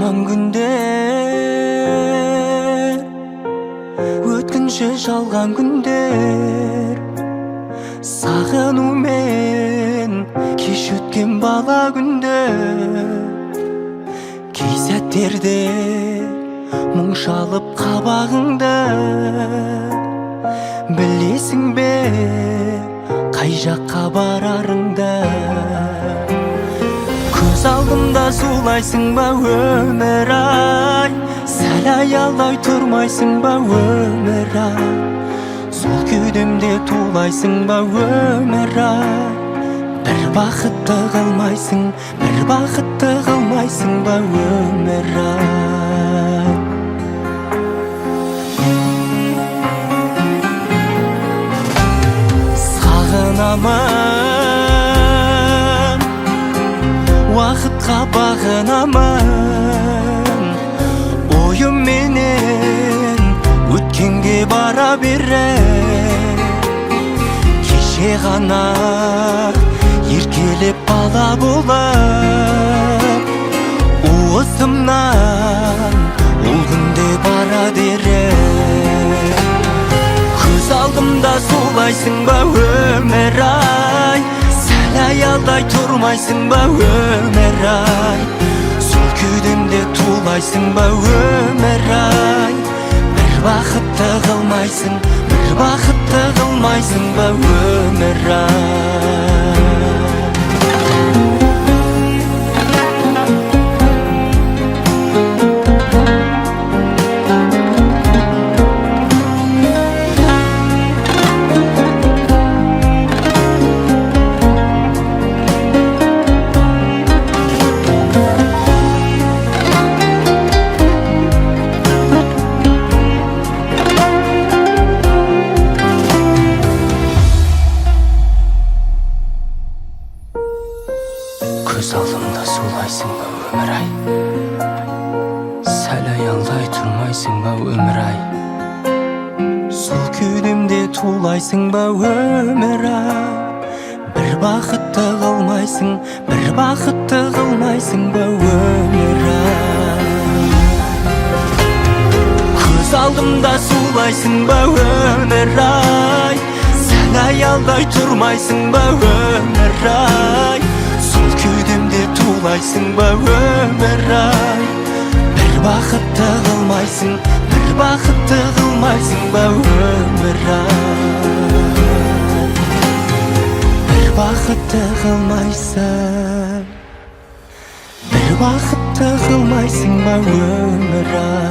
Yomon günler, ötkünче жалган күндөр, сагынуумен кеш өткен бала күндөр. Кей сәттерде мұң шалып қабағыңда, білесің бе қай жаққа барарыңда. Көз алдымда зулайсың ба өмір ай, сәл аялдай тұрмайсың ба өмір ай, сол кеудемде тулайсың ба өмір ай. Бір бақытты қылмайсың, бір бақытты қылмайсың ба өмір ай. Сағынамын, уақытқа бағынамын, ойымменен өткенге бара берем. Кеше ғана еркелеп бала болып, уысымнан ол күнде бара дерем. Көз алдымда солайсың ба өмір ай, сәл аялдай тұрмайсың ба өмір ай, сол кеудемде тулайсың ба өмір ай. Бір бақытты қылмайсың, бір бақытты қылмайсың ба өмір ай. Көз алдымда солайсың ба өмір ай, сәл аялдай тұрмайсың ба өмір ай, сол кеудемде тулайсың ба өмір ай. Бір бақытты қылмайсың, бір бақытты қылмайсың ба өмір ай. Көз алдымда солайсың ба өмір ай, сәл аялдай тұрмайсың ба өмір ай, сол кеудемде тулайсың ба өмір ай. Бір бақытты қылмайсың, бір бақытты қылмайсың ба өмір ай. Бір бақытты қылмайсың, бір бақытты қылмайсың ба өмір ай.